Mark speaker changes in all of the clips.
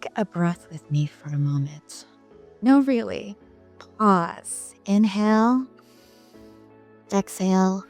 Speaker 1: Take a breath with me for a moment. No, really. Pause. Inhale. Exhale.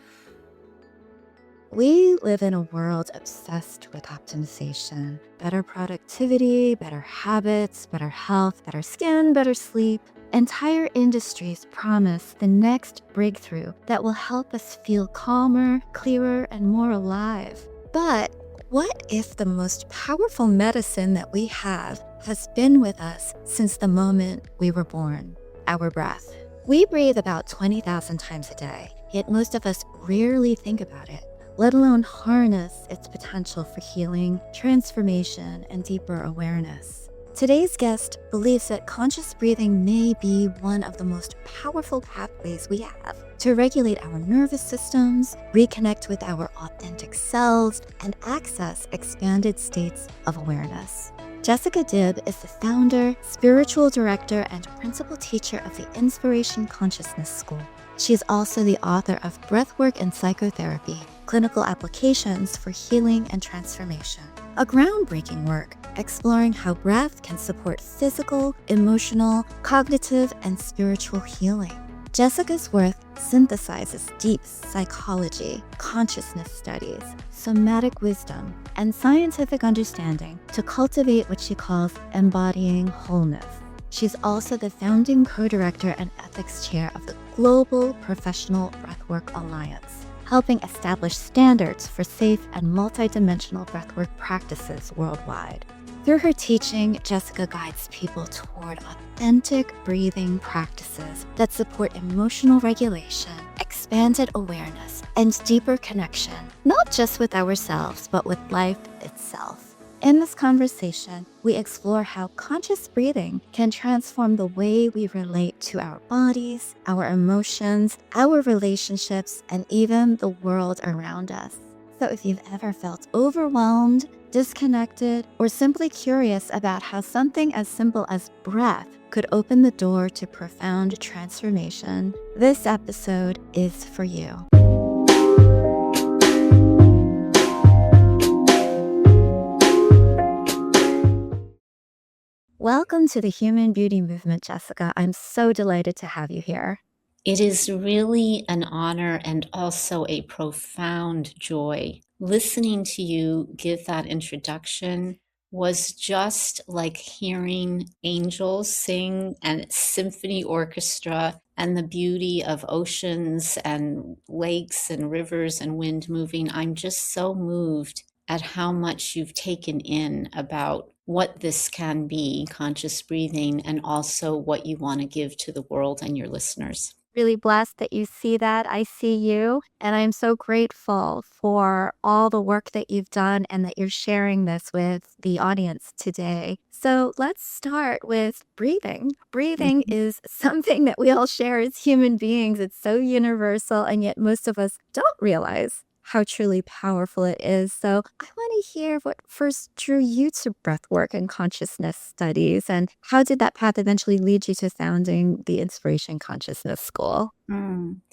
Speaker 1: We live in a world obsessed with optimization. Better productivity, better habits, better health, better skin, better sleep. Entire industries promise the next breakthrough that will help us feel calmer, clearer, and more alive. But what if the most powerful medicine that we have has been with us since the moment we were born? Our breath. We breathe about 20,000 times a day, yet most of us rarely think about it, let alone harness its potential for healing, transformation, and deeper awareness. Today's guest believes that conscious breathing may be one of the most powerful pathways we have to regulate our nervous systems, reconnect with our authentic selves, and access expanded states of awareness. Jessica Dibb is the founder, spiritual director, and principal teacher of the Inspiration Consciousness School. She is also the author of Breathwork and Psychotherapy, Clinical Applications for Healing and Transformation, a groundbreaking work exploring how breath can support physical, emotional, cognitive, and spiritual healing. Jessica's work synthesizes deep psychology, consciousness studies, somatic wisdom, and scientific understanding to cultivate what she calls embodying wholeness. She's also the founding co-director and ethics chair of the Global Professional Breathwork Alliance, helping establish standards for safe and multidimensional breathwork practices worldwide. Through her teaching, Jessica guides people toward authentic breathing practices that support emotional regulation, expanded awareness, and deeper connection, not just with ourselves, but with life itself. In this conversation, we explore how conscious breathing can transform the way we relate to our bodies, our emotions, our relationships, and even the world around us. So if you've ever felt overwhelmed, disconnected, or simply curious about how something as simple as breath could open the door to profound transformation, this episode is for you. Welcome to the Human Beauty Movement, Jessica. I'm so delighted to have you here.
Speaker 2: It is really an honor and also a profound joy. Listening to you give that introduction was just like hearing angels sing and symphony orchestra and the beauty of oceans and lakes and rivers and wind moving. I'm just so moved at how much you've taken in about what this can be, conscious breathing, and also what you want to give to the world and your listeners.
Speaker 1: Really blessed that you see that. I see you, and I'm so grateful for all the work that you've done and that you're sharing this with the audience today. So let's start with breathing. Breathing is something that we all share as human beings. It's so universal, and yet most of us don't realize how truly powerful it is. So I want to hear what first drew you to breathwork and consciousness studies, and how did that path eventually lead you to founding the Inspiration Consciousness School?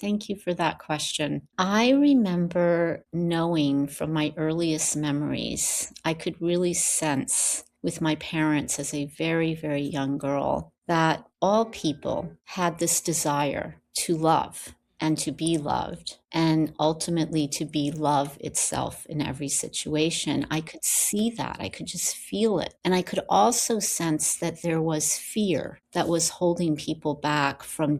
Speaker 2: Thank you for that question. I remember knowing from my earliest memories, I could really sense with my parents as a very, very young girl that all people had this desire to love and to be loved, and ultimately to be love itself in every situation. I could see that. I could just feel it. And I could also sense that there was fear that was holding people back from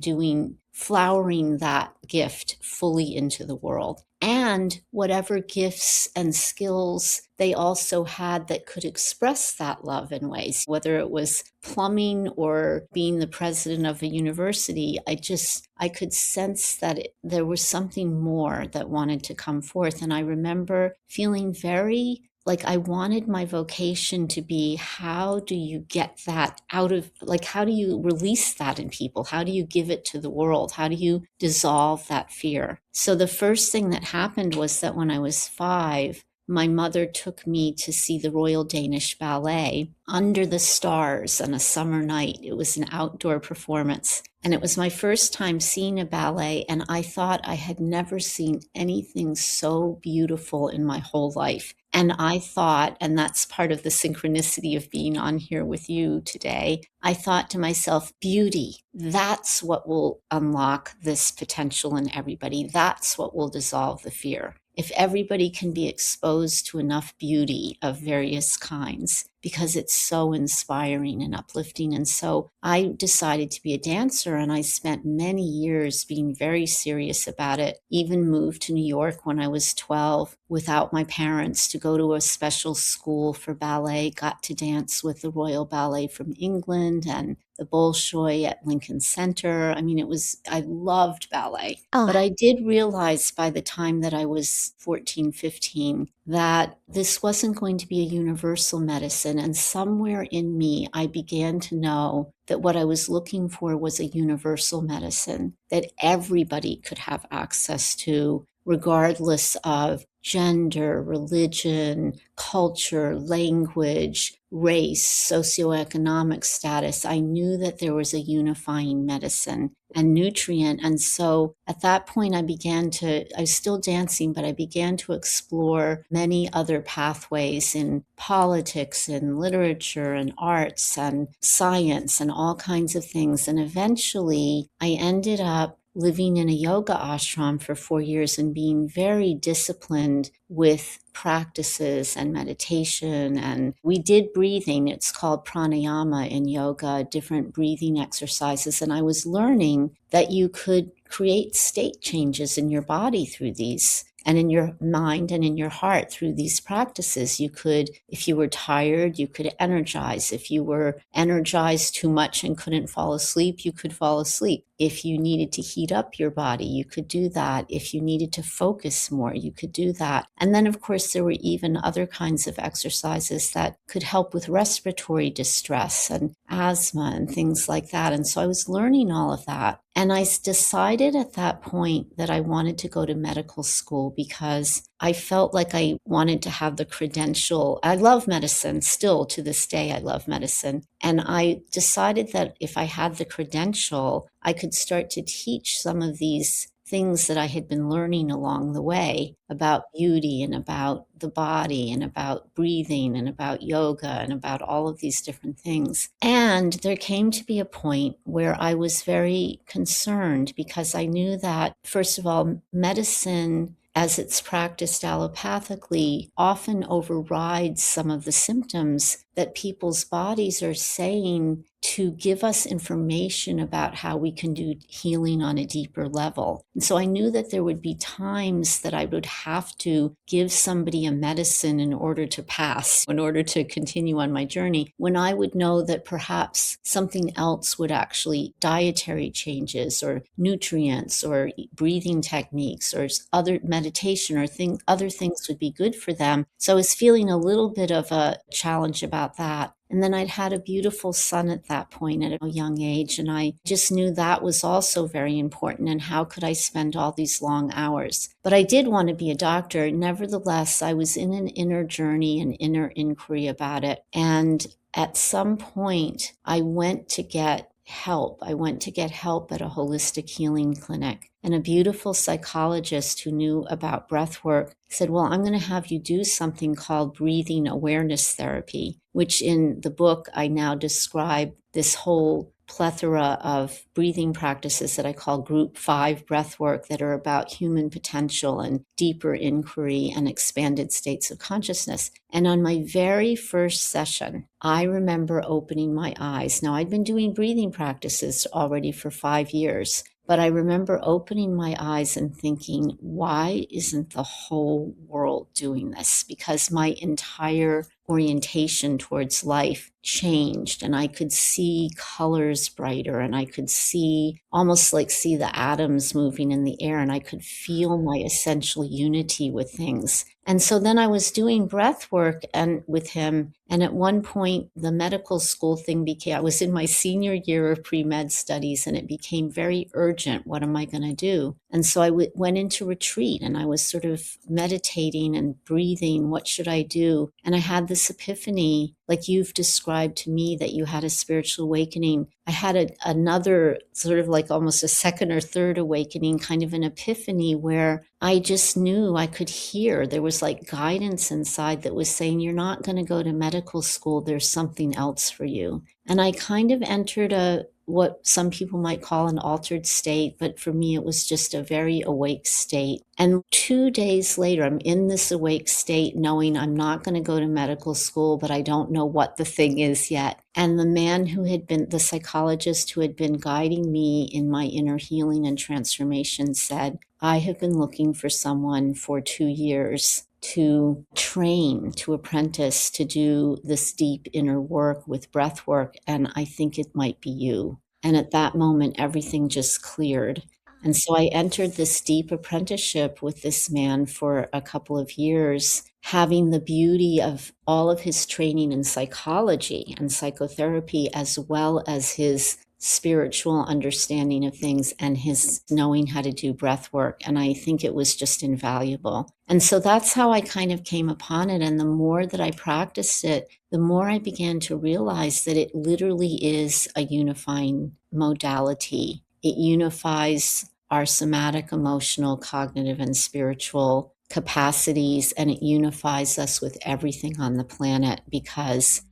Speaker 2: flowering that gift fully into the world. And whatever gifts and skills they also had that could express that love in ways, whether it was plumbing or being the president of a university, I could sense that there was something more that wanted to come forth. And I remember feeling very like I wanted my vocation to be, how do you get that out of, like, how do you release that in people? How do you give it to the world? How do you dissolve that fear? So the first thing that happened was that when I was 5, my mother took me to see the Royal Danish Ballet under the stars on a summer night. It was an outdoor performance. And it was my first time seeing a ballet, and I thought I had never seen anything so beautiful in my whole life. And I thought, and that's part of the synchronicity of being on here with you today, I thought to myself, beauty, that's what will unlock this potential in everybody. That's what will dissolve the fear. If everybody can be exposed to enough beauty of various kinds, because it's so inspiring and uplifting. And so I decided to be a dancer, and I spent many years being very serious about it. Even moved to New York when I was 12 without my parents to go to a special school for ballet, got to dance with the Royal Ballet from England and the Bolshoi at Lincoln Center. I mean, I loved ballet.
Speaker 1: Oh,
Speaker 2: But I did realize by the time that I was 14, 15, that this wasn't going to be a universal medicine. And somewhere in me, I began to know that what I was looking for was a universal medicine that everybody could have access to, regardless of gender, religion, culture, language, race, socioeconomic status. I knew that there was a unifying medicine and nutrient. And so at that point, I was still dancing, but I began to explore many other pathways in politics and literature and arts and science and all kinds of things. And eventually I ended up living in a yoga ashram for 4 years and being very disciplined with practices and meditation. And we did breathing. It's called pranayama in yoga, different breathing exercises. And I was learning that you could create state changes in your body through these, and in your mind and in your heart through these practices. You could, if you were tired, you could energize. If you were energized too much and couldn't fall asleep, you could fall asleep. If you needed to heat up your body, you could do that. If you needed to focus more, you could do that. And then, of course, there were even other kinds of exercises that could help with respiratory distress and asthma and things like that. And so I was learning all of that. And I decided at that point that I wanted to go to medical school because I felt like I wanted to have the credential. I love medicine still to this day. I love medicine. And I decided that if I had the credential, I could start to teach some of these things that I had been learning along the way about beauty and about the body and about breathing and about yoga and about all of these different things. And there came to be a point where I was very concerned because I knew that, first of all, medicine as it's practiced allopathically often overrides some of the symptoms that people's bodies are saying to give us information about how we can do healing on a deeper level. And so I knew that there would be times that I would have to give somebody a medicine in order to pass, in order to continue on my journey, when I would know that perhaps something else would actually, dietary changes or nutrients or breathing techniques or other meditation or other things would be good for them. So I was feeling a little bit of a challenge about that. And then I'd had a beautiful son at that point at a young age. And I just knew that was also very important. And how could I spend all these long hours? But I did want to be a doctor. Nevertheless, I was in an inner journey, an inner inquiry about it. And at some point, I went to get help. I went to get help at a holistic healing clinic. And a beautiful psychologist who knew about breath work said, well, I'm going to have you do something called breathing awareness therapy, which in the book I now describe this whole plethora of breathing practices that I call group 5 breath work that are about human potential and deeper inquiry and expanded states of consciousness. And on my very first session, I remember opening my eyes. Now, I'd been doing breathing practices already for 5 years. But I remember opening my eyes and thinking, why isn't the whole world doing this? Because my entire orientation towards life changed, and I could see colors brighter, and I could see almost like see the atoms moving in the air, and I could feel my essential unity with things. And so then I was doing breath work and with him. And at one point, the medical school thing I was in my senior year of pre-med studies, and it became very urgent. What am I going to do? And so I went into retreat, and I was sort of meditating and breathing. What should I do? And I had this epiphany, like you've described to me, that you had a spiritual awakening. I had another sort of like almost a second or third awakening, kind of an epiphany where I just knew I could hear there was like guidance inside that was saying, you're not going to go to medical school. There's something else for you. And I kind of entered what some people might call an altered state, but for me, it was just a very awake state. And 2 days later, I'm in this awake state, knowing I'm not going to go to medical school, but I don't know what the thing is yet. And the man who had been, the psychologist who had been guiding me in my inner healing and transformation said, I have been looking for someone for 2 years to train, to apprentice, to do this deep inner work with breath work, and I think it might be you. And at that moment, everything just cleared. And so I entered this deep apprenticeship with this man for a couple of years, having the beauty of all of his training in psychology and psychotherapy, as well as his spiritual understanding of things and his knowing how to do breath work. And I think it was just invaluable. And so that's how I kind of came upon it. And the more that I practiced it, the more I began to realize that it literally is a unifying modality. It unifies our somatic, emotional, cognitive, and spiritual capacities, and it unifies us with everything on the planet because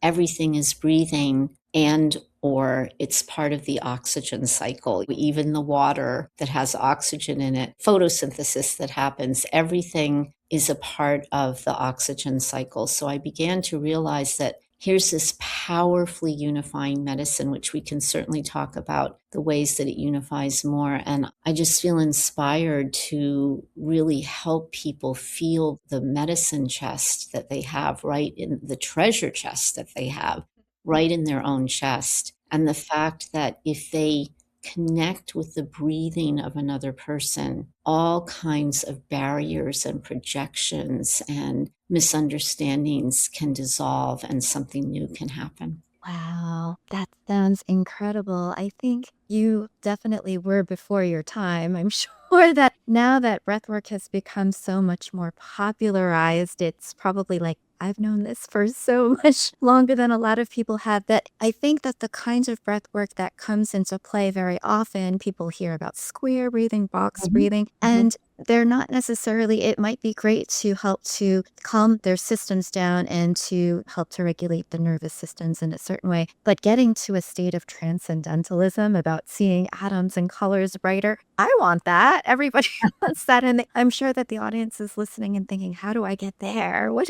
Speaker 2: everything is breathing and or it's part of the oxygen cycle. Even the water that has oxygen in it, photosynthesis that happens, everything is a part of the oxygen cycle. So I began to realize that here's this powerfully unifying medicine, which we can certainly talk about the ways that it unifies more. And I just feel inspired to really help people feel the medicine chest that they have, right in the treasure chest that they have right in their own chest. And the fact that if they connect with the breathing of another person, all kinds of barriers and projections and misunderstandings can dissolve and something new can happen.
Speaker 1: Wow, that sounds incredible. I think you definitely were before your time. I'm sure that now that breathwork has become so much more popularized, it's probably like, I've known this for so much longer than a lot of people have. That I think that the kinds of breath work that comes into play very often, people hear about square breathing, box
Speaker 2: Mhm,
Speaker 1: breathing,
Speaker 2: mhm,
Speaker 1: and they're not necessarily, it might be great to help to calm their systems down and to help to regulate the nervous systems in a certain way. But getting to a state of transcendentalism about seeing atoms and colors brighter, I want that. Everybody wants that. And I'm sure that the audience is listening and thinking, how do I get there? What's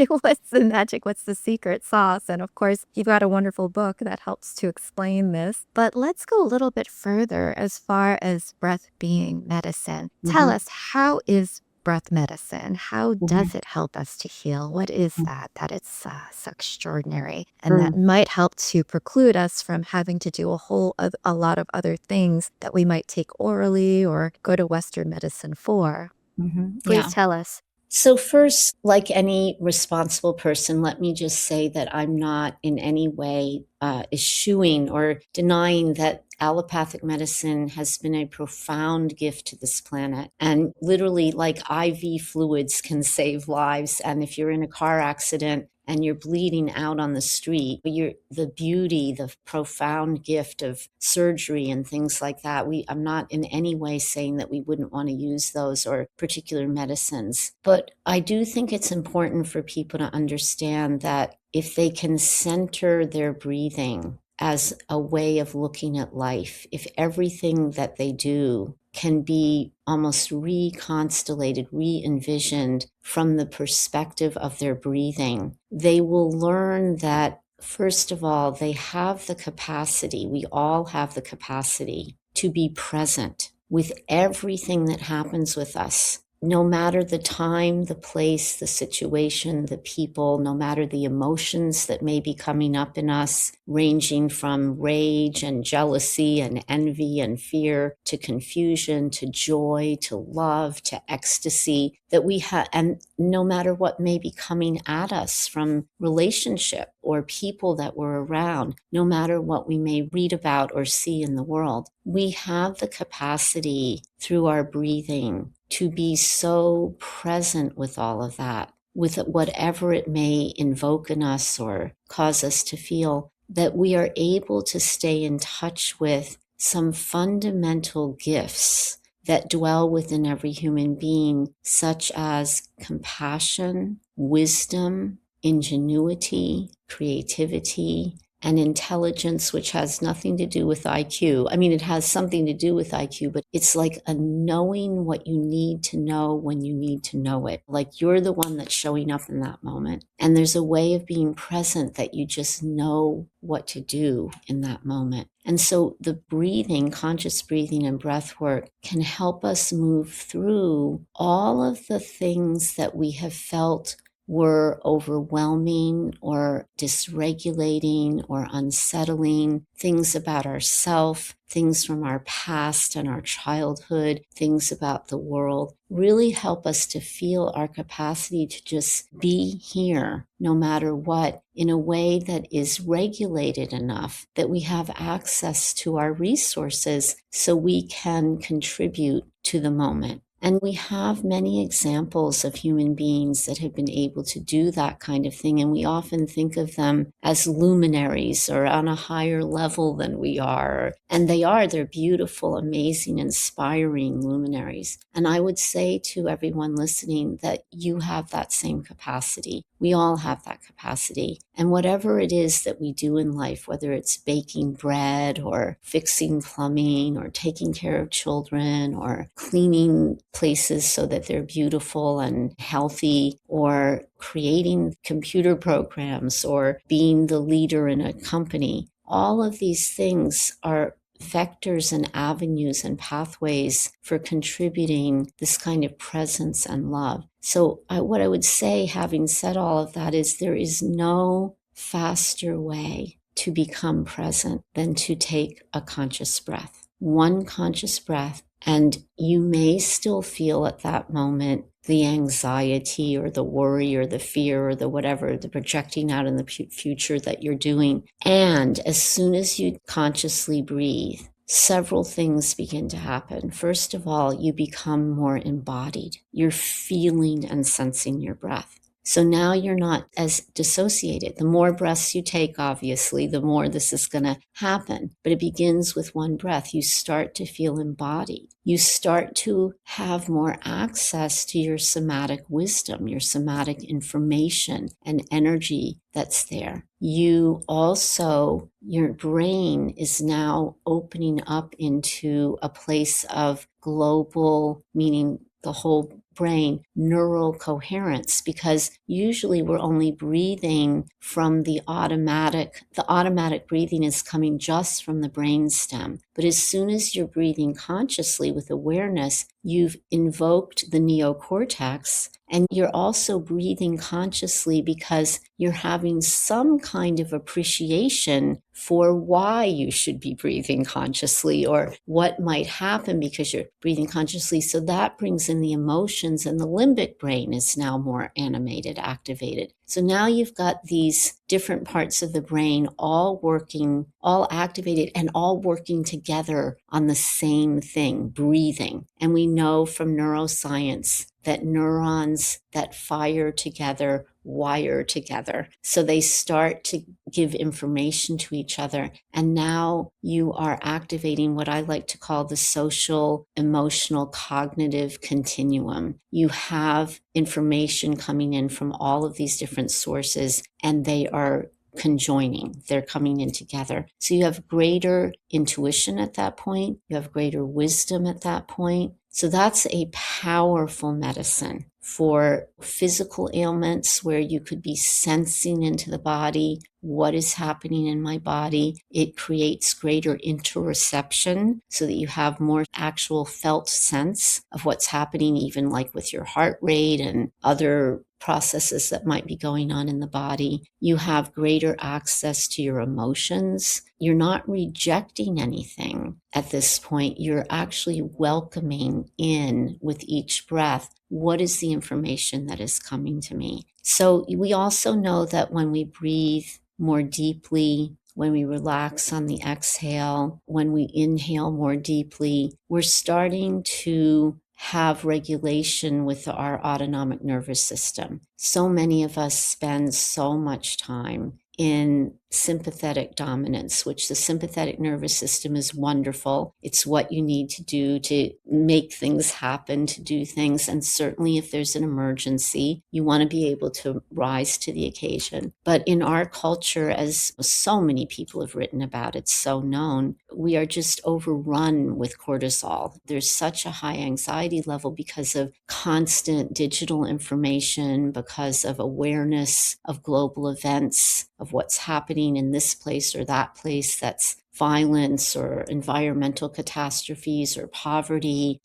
Speaker 1: the magic? What's the secret sauce? And of course, you've got a wonderful book that helps to explain this. But let's go a little bit further as far as breath being medicine. Tell
Speaker 2: mhm,
Speaker 1: us, how is breath medicine? How
Speaker 2: mhm,
Speaker 1: does it help us to heal? What is
Speaker 2: mhm,
Speaker 1: that it's so extraordinary and that
Speaker 2: mm,
Speaker 1: might help to preclude us from having to do a lot of other things that we might take orally or go to Western medicine for?
Speaker 2: mhm,
Speaker 1: Please
Speaker 2: yeah.
Speaker 1: tell us.
Speaker 2: So, first, like any responsible person, let me just say that I'm not in any way eschewing or denying that allopathic medicine has been a profound gift to this planet. And literally, like IV fluids can save lives. And if you're in a car accident, and you're bleeding out on the street, the beauty, the profound gift of surgery and things like that. I'm not in any way saying that we wouldn't want to use those or particular medicines. But I do think it's important for people to understand that if they can center their breathing as a way of looking at life, if everything that they do can be almost reconstellated, re envisioned from the perspective of their breathing, they will learn that, first of all, they have the capacity, we all have the capacity to be present with everything that happens with us. No matter the time, the place, the situation, the people, no matter the emotions that may be coming up in us, ranging from rage and jealousy and envy and fear to confusion to joy to love to ecstasy, that we have, and no matter what may be coming at us from relationship or people that we're around, no matter what we may read about or see in the world, we have the capacity through our breathing to be so present with all of that, with whatever it may invoke in us or cause us to feel. that we are able to stay in touch with some fundamental gifts that dwell within every human being, such as compassion, wisdom, ingenuity, creativity, and intelligence, which has nothing to do with IQ. I mean, it has something to do with IQ, but it's like a knowing what you need to know when you need to know it. Like you're the one that's showing up in that moment. And there's a way of being present that you just know what to do in that moment. And so the breathing, conscious breathing and breath work can help us move through all of the things that we have felt were overwhelming or dysregulating or unsettling, things about ourself, things from our past and our childhood, things about the world, really help us to feel our capacity to just be here no matter what, in a way that is regulated enough that we have access to our resources so we can contribute to the moment. And we have many examples of human beings that have been able to do that kind of thing. And we often think of them as luminaries or on a higher level than we are. And they are, they're beautiful, amazing, inspiring luminaries. And I would say to everyone listening that you have that same capacity. We all have that capacity. And whatever it is that we do in life, whether it's baking bread or fixing plumbing or taking care of children or cleaning places so that they're beautiful and healthy, or creating computer programs or being the leader in a company, all of these things are vectors and avenues and pathways for contributing this kind of presence and love. So what I would say, having said all of that, is there is no faster way to become present than to take a conscious breath. One conscious breath, and you may still feel at that moment the anxiety or the worry or the fear or the whatever, the projecting out in the future that you're doing. And as soon as you consciously breathe, several things begin to happen. First of all, you become more embodied. You're feeling and sensing your breath. So now you're not as dissociated. The more breaths you take, obviously, the more this is going to happen. But it begins with one breath. You start to feel embodied. You start to have more access to your somatic wisdom, your somatic information and energy that's there. You also, your brain is now opening up into a place of global, meaning the whole brain, neural coherence, because usually we're only breathing from the automatic breathing is coming just from the brain stem. But as soon as you're breathing consciously with awareness, you've invoked the neocortex, and you're also breathing consciously because you're having some kind of appreciation for why you should be breathing consciously or what might happen because you're breathing consciously. So that brings in the emotions, and the limbic brain is now more animated, activated. So now you've got these different parts of the brain all working, all activated, and all working together on the same thing, breathing. And we know from neuroscience that neurons that fire together wire together. So they start to give information to each other. And now you are activating what I like to call the social, emotional, cognitive continuum. You have information coming in from all of these different sources, and they are conjoining. They're coming in together. So you have greater intuition at that point. You have greater wisdom at that point. So that's a powerful medicine for physical ailments where you could be sensing into the body what is happening in my body. It creates greater interoception so that you have more actual felt sense of what's happening, even like with your heart rate and other processes that might be going on in the body. You have greater access to your emotions. You're not rejecting anything at this point. You're actually welcoming in with each breath. What is the information that is coming to me? So we also know that when we breathe more deeply, when we relax on the exhale, when we inhale more deeply, we're starting to have regulation with our autonomic nervous system. So many of us spend so much time in sympathetic dominance, which the sympathetic nervous system is wonderful. It's what you need to do to make things happen, to do things. And certainly if there's an emergency, you want to be able to rise to the occasion. But in our culture, as so many people have written about, it's so known, we are just overrun with cortisol. There's such a high anxiety level because of constant digital information, because of awareness of global events, of what's happening in this place or that place that's violence or environmental catastrophes or poverty,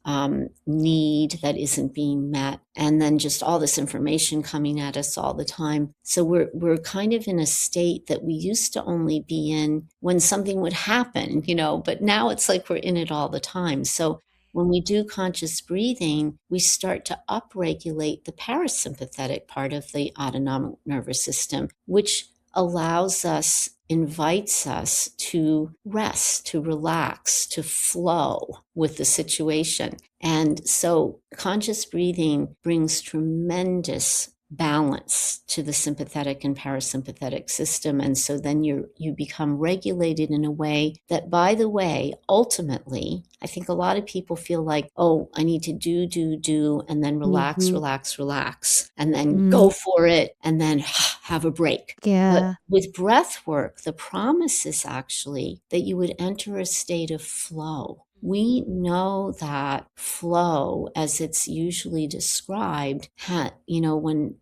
Speaker 2: need that isn't being met, and then just all this information coming at us all the time. So we're kind of in a state that we used to only be in when something would happen, but now it's like we're in it all the time. So when we do conscious breathing, we start to upregulate the parasympathetic part of the autonomic nervous system, which allows us, invites us to rest, to relax, to flow with the situation. And so conscious breathing brings tremendous balance to the sympathetic and parasympathetic system. And so then you become regulated in a way that, by the way, ultimately, I think a lot of people feel like, oh, I need to do, and then relax,
Speaker 1: Mhm.
Speaker 2: relax, relax, and then
Speaker 1: Mm.
Speaker 2: go for it, and then have a break. But
Speaker 1: Yeah.
Speaker 2: with breath work, the promise is actually that you would enter a state of flow. We know that flow, as it's usually described,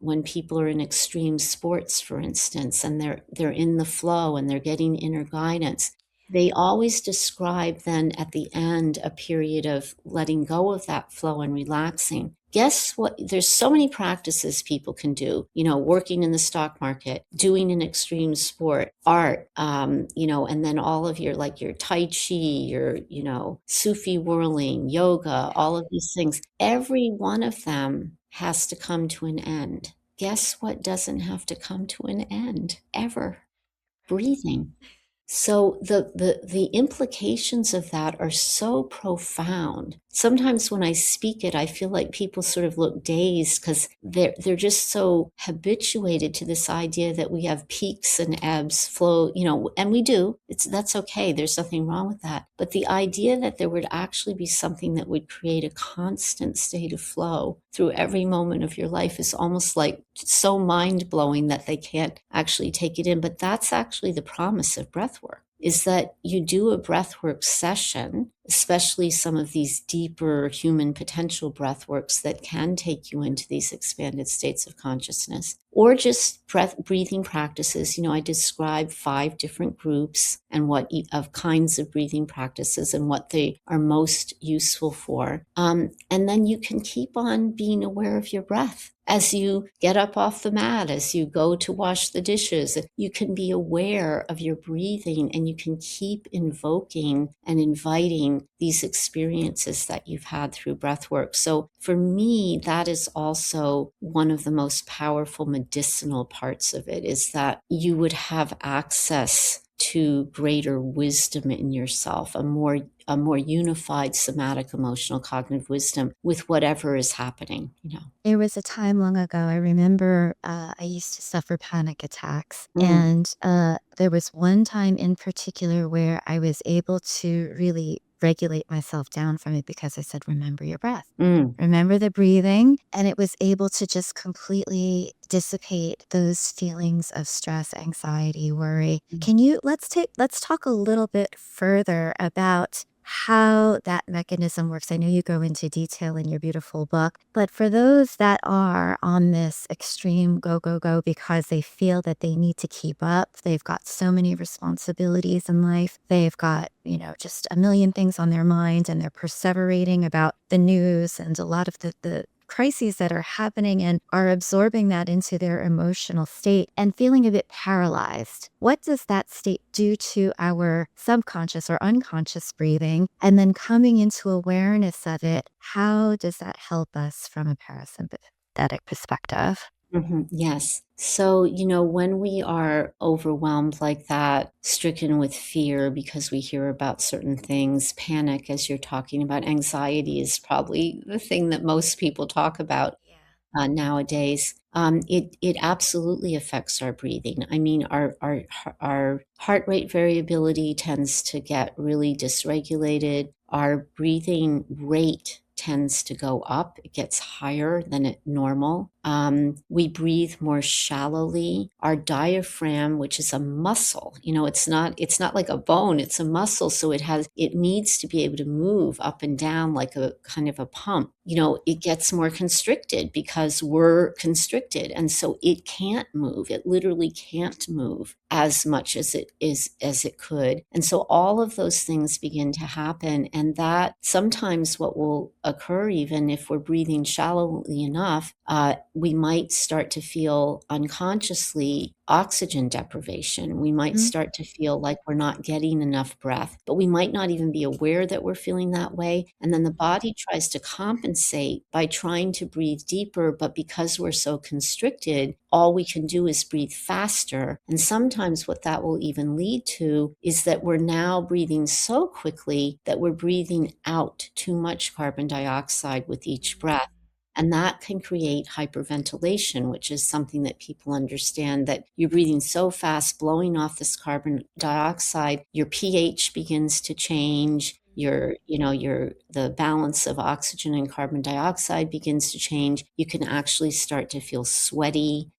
Speaker 2: when people are in extreme sports, for instance, and they're in the flow and they're getting inner guidance, they always describe then at the end a period of letting go of that flow and relaxing. Guess what? There's so many practices people can do, working in the stock market, doing an extreme sport, art, and then all of your Tai Chi, Sufi whirling, yoga, all of these things. Every one of them has to come to an end. Guess what doesn't have to come to an end ever? Breathing. So the implications of that are so profound. Sometimes when I speak it, I feel like people sort of look dazed because they're just so habituated to this idea that we have peaks and ebbs, flow, and we do. That's okay. There's nothing wrong with that. But the idea that there would actually be something that would create a constant state of flow through every moment of your life is almost like so mind-blowing that they can't actually take it in. But that's actually the promise of breathwork, is that you do a breathwork session, especially some of these deeper human potential breathworks that can take you into these expanded states of consciousness, or just breathing practices. I describe 5 different groups and what of kinds of breathing practices and what they are most useful for. And then you can keep on being aware of your breath. As you get up off the mat, as you go to wash the dishes, you can be aware of your breathing and you can keep invoking and inviting these experiences that you've had through breath work. So for me, that is also one of the most powerful medicinal parts of it, is that you would have access to greater wisdom in yourself, a more unified somatic, emotional, cognitive wisdom with whatever is happening.
Speaker 1: There was a time long ago, I remember I used to suffer panic attacks.
Speaker 2: Mm,
Speaker 1: And there was one time in particular where I was able to really regulate myself down from it because I said, remember your breath.
Speaker 2: mm,
Speaker 1: Remember the breathing. And it was able to just completely dissipate those feelings of stress, anxiety, worry.
Speaker 2: mm.
Speaker 1: Let's talk a little bit further about how that mechanism works. I know you go into detail in your beautiful book, but for those that are on this extreme go, go, go because they feel that they need to keep up, they've got so many responsibilities in life, they've got, just a million things on their mind, and they're perseverating about the news and a lot of the crises that are happening and are absorbing that into their emotional state and feeling a bit paralyzed. What does that state do to our subconscious or unconscious breathing? And then coming into awareness of it, how does that help us from a parasympathetic perspective?
Speaker 2: Yes. So, when we are overwhelmed like that, stricken with fear because we hear about certain things, panic, as you're talking about, anxiety is probably the thing that most people talk about. nowadays, it absolutely affects our breathing. I mean, our heart rate variability tends to get really dysregulated. Our breathing rate tends to go up. It gets higher than it normal. We breathe more shallowly. Our diaphragm, which is a muscle, it's not like a bone, it's a muscle. So it needs to be able to move up and down like a kind of a pump. It gets more constricted because we're constricted. And so it can't move. It literally can't move as much as it could. And so all of those things begin to happen. And that sometimes what will occur, even if we're breathing shallowly enough, we might start to feel unconsciously oxygen deprivation. We might
Speaker 1: Mhm.
Speaker 2: start to feel like we're not getting enough breath, but we might not even be aware that we're feeling that way. And then the body tries to compensate by trying to breathe deeper, but because we're so constricted, all we can do is breathe faster. And sometimes what that will even lead to is that we're now breathing so quickly that we're breathing out too much carbon dioxide with each breath. And that can create hyperventilation, which is something that people understand, that you're breathing so fast, blowing off this carbon dioxide, your pH begins to change. The balance of oxygen and carbon dioxide begins to change. You can actually start to feel sweaty.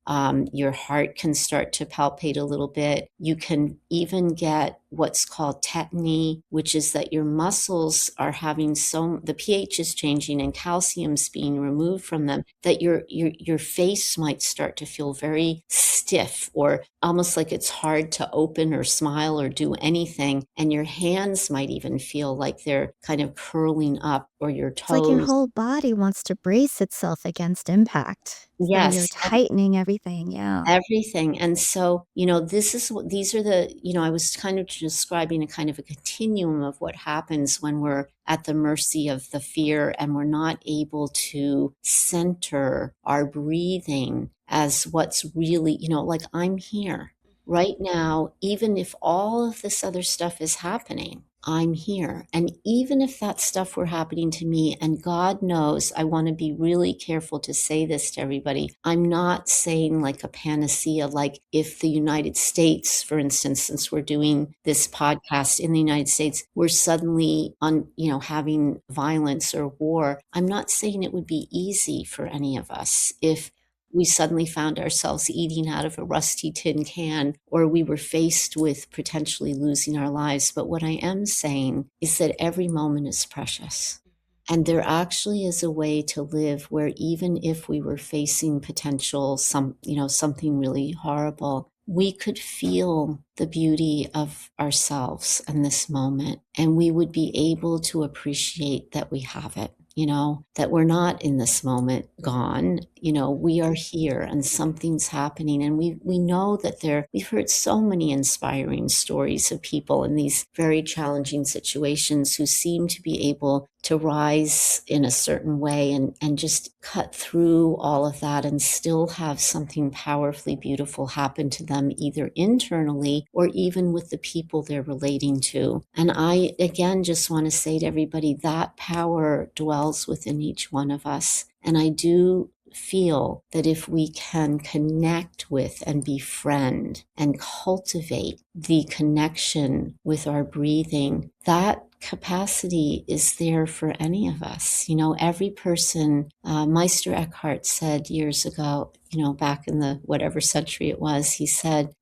Speaker 2: Your heart can start to palpate a little bit. You can even get what's called tetany, which is that your muscles are having the pH is changing and calcium's being removed from them, that your face might start to feel very stiff or almost like it's hard to open or smile or do anything. And your hands might even feel like they're kind of curling up, or your
Speaker 1: It's like your
Speaker 2: toes.
Speaker 1: whole body wants to brace itself against impact. So you're
Speaker 2: Yes.
Speaker 1: tightening everything. Yeah.
Speaker 2: Everything. And so, these are I was kind of describing a kind of a continuum of what happens when we're at the mercy of the fear and we're not able to center our breathing as what's really, like I'm here right now, even if all of this other stuff is happening. I'm here. And even if that stuff were happening to me, and God knows, I want to be really careful to say this to everybody. I'm not saying like a panacea, like if the United States, for instance, since we're doing this podcast in the United States, we're suddenly having violence or war. I'm not saying it would be easy for any of us if we suddenly found ourselves eating out of a rusty tin can, or we were faced with potentially losing our lives. But what I am saying is that every moment is precious. And there actually is a way to live where even if we were facing something really horrible, we could feel the beauty of ourselves in this moment, and we would be able to appreciate that we have it. That we're not in this moment gone. We are here and something's happening. And we know that we've heard so many inspiring stories of people in these very challenging situations who seem to be able to rise in a certain way and just cut through all of that and still have something powerfully beautiful happen to them, either internally or even with the people they're relating to. And I, again, just want to say to everybody that power dwells within each one of us. And I do feel that if we can connect with and befriend and cultivate the connection with our breathing, that capacity is there for any of us. Every person, Meister Eckhart said years ago, back in the whatever century it was, he said,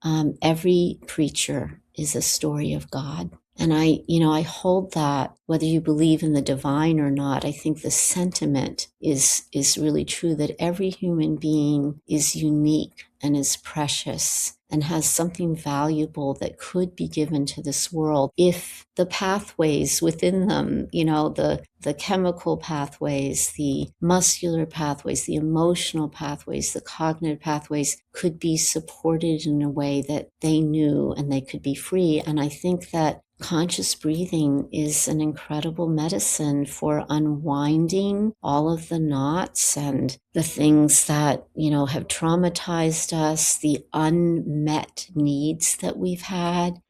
Speaker 2: every creature is a story of God. And I hold that, whether you believe in the divine or not. I think the sentiment is really true, that every human being is unique and is precious and has something valuable that could be given to this world if the pathways within them, the chemical pathways, the muscular pathways, the emotional pathways, the cognitive pathways could be supported in a way that they knew and they could be free. And I think that conscious breathing is an incredible medicine for unwinding all of the knots and the things that, have traumatized us, the unmet needs that we've had.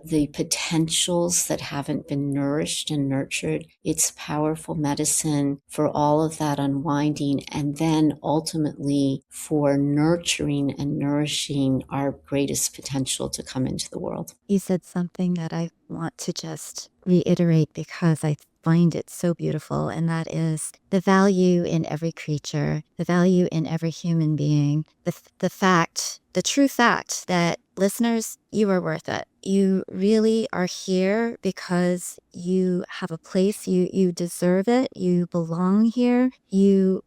Speaker 2: the potentials that haven't been nourished and nurtured. It's powerful medicine for all of that unwinding, and then ultimately for nurturing and nourishing our greatest potential to come into the world.
Speaker 1: You said something that I want to just reiterate because I find it so beautiful, and that is the value in every creature, the value in every human being, the true fact that listeners, you are worth it. You really are here because you have a place, you deserve it, you belong here, you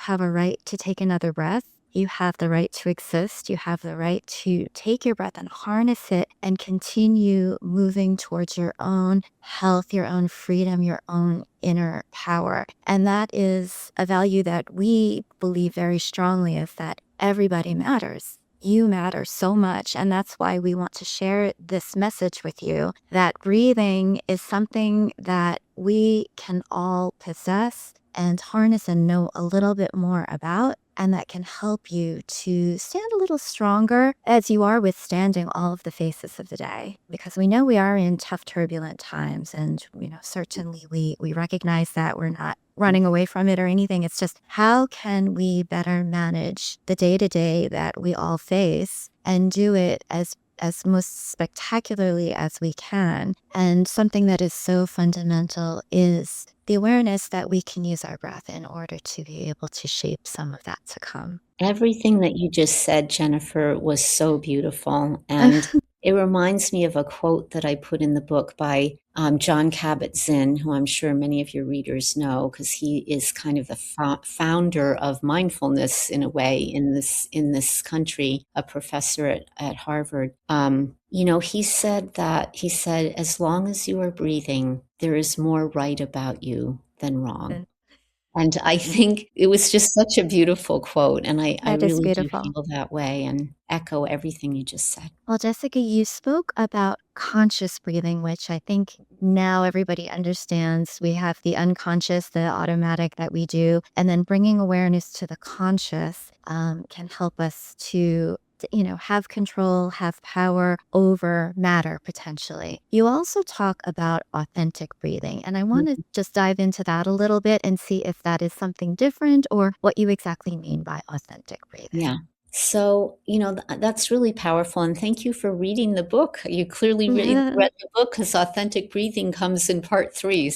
Speaker 1: have a right to take another breath. You have the right to exist. You have the right to take your breath and harness it and continue moving towards your own health, your own freedom, your own inner power. And that is a value that we believe very strongly, is that everybody matters. You matter so much. And that's why we want to share this message with you, that breathing is something that we can all possess and harness and know a little bit more about, and that can help you to stand a little stronger as you are withstanding all of the faces of the day. Because we know we are in tough, turbulent times, and certainly we recognize that. We're not running away from it or anything. It's just, how can we better manage the day-to-day that we all face and do it as most spectacularly as we can. And something that is so fundamental is the awareness that we can use our breath in order to be able to shape some of that to come.
Speaker 2: Everything that you just said, Jennifer, was so beautiful. And it reminds me of a quote that I put in the book by John Kabat-Zinn, who I'm sure many of your readers know, because he is kind of the founder of mindfulness in a way in this country, a professor at Harvard. He said, as long as you are breathing, there is more right about you than wrong. And I think it was just such a beautiful quote, and I
Speaker 1: That is
Speaker 2: really do
Speaker 1: beautiful.
Speaker 2: feel that way and echo everything you just said.
Speaker 1: Well, Jessica, you spoke about conscious breathing, which I think now everybody understands. We have the unconscious, the automatic that we do, and then bringing awareness to the conscious can help us to have control, have power over matter potentially. You also talk about authentic breathing, and I want to just dive into that a little bit and see if that is something different or what you exactly mean by authentic breathing.
Speaker 2: Yeah. So, that's really powerful. And thank you for reading the book. You clearly really read the book, because authentic breathing comes in part 3.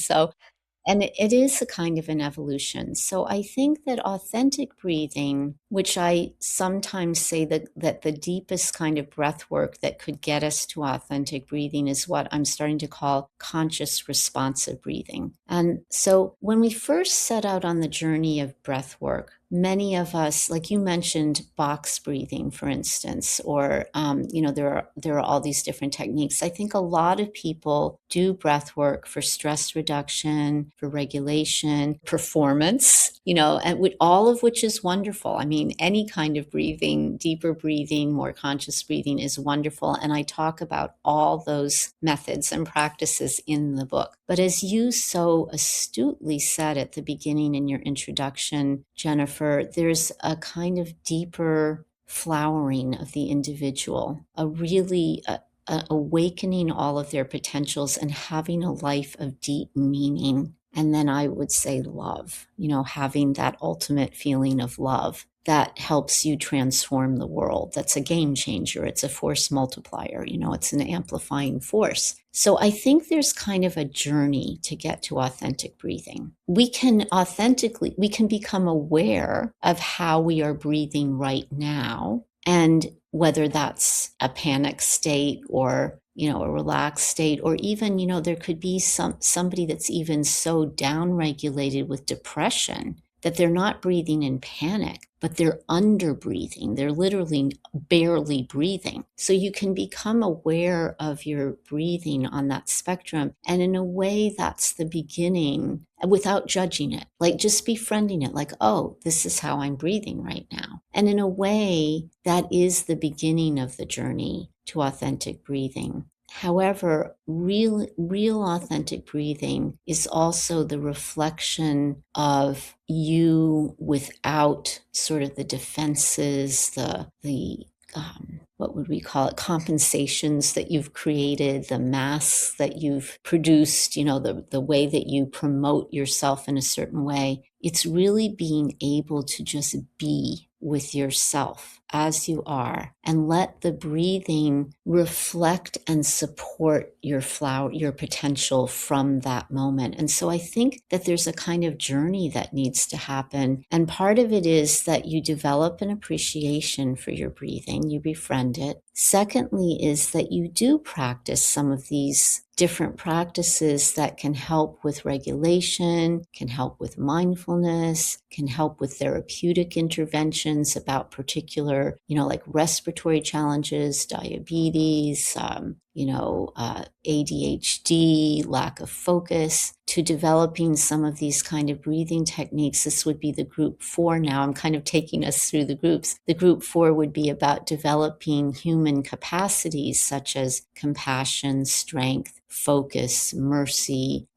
Speaker 2: And it is a kind of an evolution. So I think that authentic breathing, which I sometimes say that the deepest kind of breath work that could get us to authentic breathing, is what I'm starting to call conscious responsive breathing. And so when we first set out on the journey of breath work, many of us, like you mentioned, box breathing, for instance, or there are all these different techniques. I think a lot of people do breath work for stress reduction, for regulation, performance, and all of which is wonderful. I mean, any kind of breathing, deeper breathing, more conscious breathing is wonderful. And I talk about all those methods and practices in the book. But as you so astutely said at the beginning in your introduction, Jennifer, there's a kind of deeper flowering of the individual, a really awakening all of their potentials and having a life of deep meaning. And then I would say love, having that ultimate feeling of love that helps you transform the world. That's a game changer. It's a force multiplier. It's an amplifying force. So I think there's kind of a journey to get to authentic breathing. We can become aware of how we are breathing right now, and whether that's a panic state or a relaxed state, or even there could be somebody that's even so down regulated with depression that they're not breathing in panic, but they're under breathing. They're literally barely breathing. So you can become aware of your breathing on that spectrum. And in a way, that's the beginning, without judging it, like just befriending it, like, oh, this is how I'm breathing right now. And in a way, that is the beginning of the journey to authentic breathing. However, real authentic breathing is also the reflection of you without sort of the defenses, the what would we call it, compensations that you've created, the masks that you've produced, the way that you promote yourself in a certain way. It's really being able to just be with yourself as you are and let the breathing reflect and support your potential from that moment. And so I think that there's a kind of journey that needs to happen. And part of it is that you develop an appreciation for your breathing, you befriend it. Secondly, is that you do practice some of these different practices that can help with regulation, can help with mindfulness, can help with therapeutic interventions about particular, like respiratory challenges, diabetes, ADHD, lack of focus, to developing some of these kind of breathing techniques. This would be the group 4 now. I'm kind of taking us through the groups. The group 4 would be about developing human capacities such as compassion, strength, focus, mercy,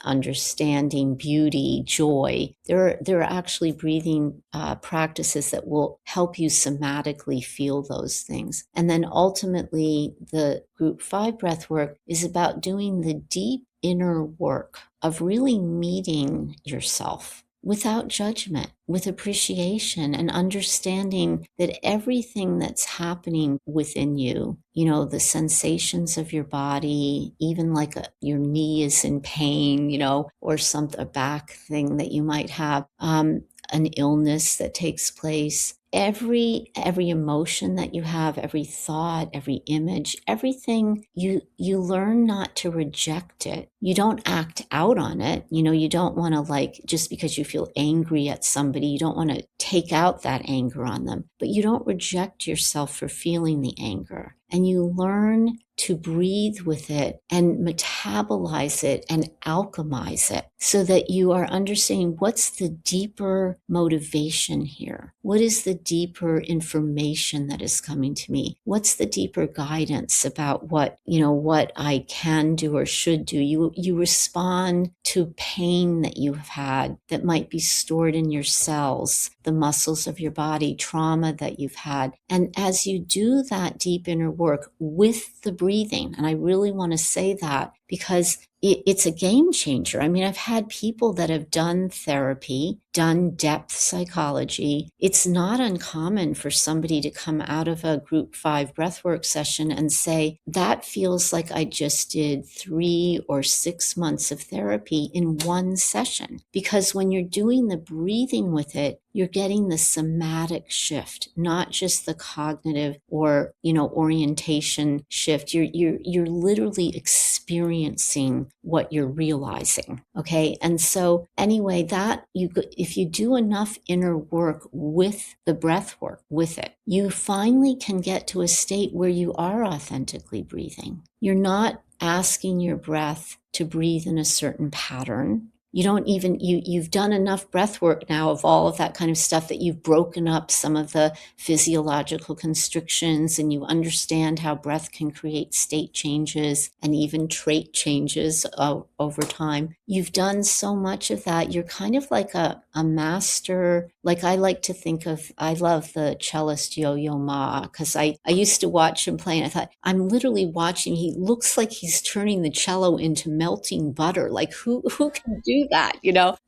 Speaker 2: understanding, beauty, joy. There are actually breathing practices that will help you somatically feel those things. And then ultimately, the group 5 breath work is about doing the deep inner work of really meeting yourself without judgment, with appreciation and understanding that everything that's happening within you, the sensations of your body, even like your knee is in pain, or a back thing that you might have, an illness that takes place, every emotion that you have, every thought, every image, everything, you learn not to reject it. You don't act out on it. You don't want to, just because you feel angry at somebody, you don't want to take out that anger on them, but you don't reject yourself for feeling the anger. And you learn to breathe with it and metabolize it and alchemize it so that you are understanding what's the deeper motivation here. What is the deeper information that is coming to me? What's the deeper guidance about what I can do or should do? You respond to pain that you have had that might be stored in your cells, the muscles of your body, trauma that you've had. And as you do that deep inner work with the breathing, and I really want to say that because it's a game changer. I mean, I've had people that have done therapy, done depth psychology. It's not uncommon for somebody to come out of a group 5 breathwork session and say, that feels like I just did 3 or 6 months of therapy in one session. Because when you're doing the breathing with it, you're getting the somatic shift, not just the cognitive or, orientation shift. You're literally experiencing what you're realizing. Okay. And so anyway, if you do enough inner work with the breath work, with it, you finally can get to a state where you are authentically breathing. You're not asking your breath to breathe in a certain pattern. You don't even, you've done enough breath work now of all of that kind of stuff that you've broken up some of the physiological constrictions and you understand how breath can create state changes and even trait changes over time. You've done so much of that. You're kind of like a master. Like I like to think of, I love the cellist Yo-Yo Ma because I used to watch him play and I thought, I'm literally watching, he looks like he's turning the cello into melting butter. Like who can do that,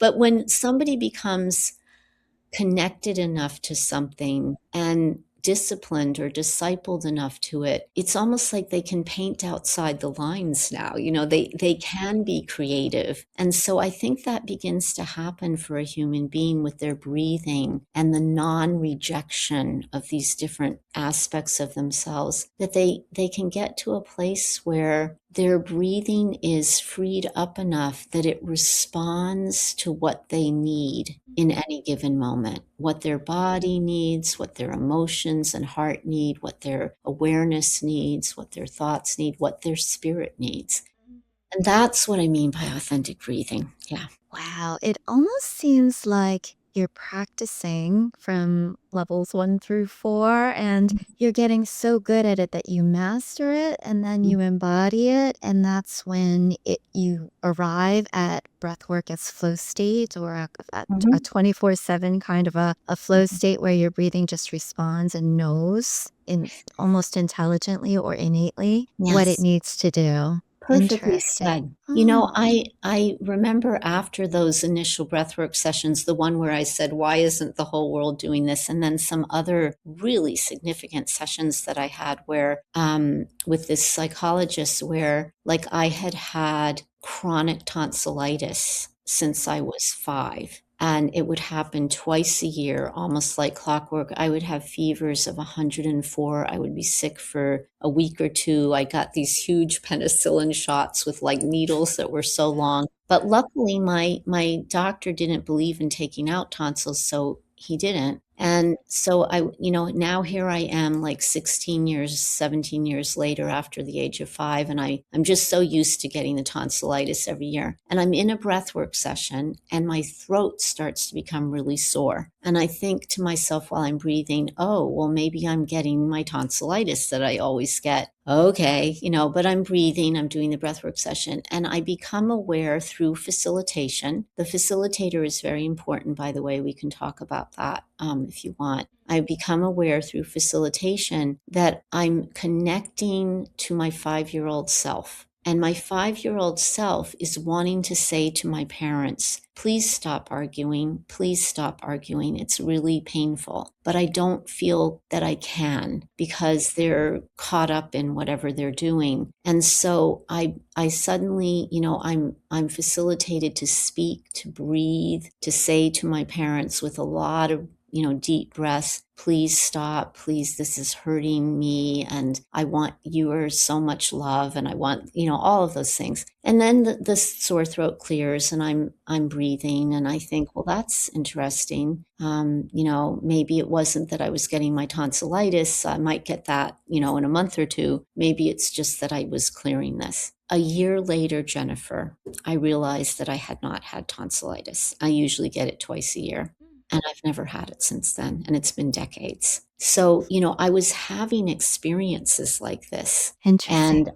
Speaker 2: But when somebody becomes connected enough to something and disciplined or discipled enough to it, it's almost like they can paint outside the lines now. They can be creative. And so I think that begins to happen for a human being with their breathing and the non-rejection of these different aspects of themselves, that they can get to a place where their breathing is freed up enough that it responds to what they need in any given moment, what their body needs, what their emotions and heart need, what their awareness needs, what their thoughts need, what their spirit needs. And that's what I mean by authentic breathing. Yeah.
Speaker 1: Wow, it almost seems like you're practicing from levels 1 through 4, and you're getting so good at it that you master it, and then you embody it, and that's when you arrive at breathwork as flow state, or a
Speaker 2: Mhm.
Speaker 1: 24/7 kind of a flow state where your breathing just responds and knows in almost intelligently or innately what it
Speaker 2: Yes.
Speaker 1: needs to do.
Speaker 2: Perfectly
Speaker 1: Interesting.
Speaker 2: said. You know,
Speaker 1: Oh.
Speaker 2: I remember after those initial breathwork sessions, the one where I said, "Why isn't the whole world doing this?" And then some other really significant sessions that I had where, with this psychologist where, like, I had had chronic tonsillitis since I was 5, and it would happen twice a year, almost like clockwork. I would have fevers of 104. I would be sick for a week or 2. I got these huge penicillin shots with, like, needles that were so long. But luckily, my doctor didn't believe in taking out tonsils, so he didn't. And so now here I am, like, 16 years, 17 years later after the age of 5, and I'm just so used to getting the tonsillitis every year. And I'm in a breathwork session, and my throat starts to become really sore. And I think to myself while I'm breathing, "Oh, well, maybe I'm getting my tonsillitis that I always get." Okay, but I'm breathing, I'm doing the breathwork session, and I become aware through facilitation. The facilitator is very important, by the way. We can talk about that if you want. I become aware through facilitation that I'm connecting to my 5-year-old self. And my 5-year-old self is wanting to say to my parents, "Please stop arguing. Please stop arguing. It's really painful." But I don't feel that I can because they're caught up in whatever they're doing. And so I suddenly, I'm facilitated to speak, to breathe, to say to my parents with a lot of deep breaths, "Please stop. Please, this is hurting me. And I want your so much love. And I want, all of those things." And then the sore throat clears and I'm breathing. And I think, well, that's interesting. Maybe it wasn't that I was getting my tonsillitis. I might get that, in a month or two. Maybe it's just that I was clearing this. A year later, Jennifer, I realized that I had not had tonsillitis. I usually get it twice a year. And I've never had it since then, and it's been decades. So, I was having experiences like this.
Speaker 1: Interesting.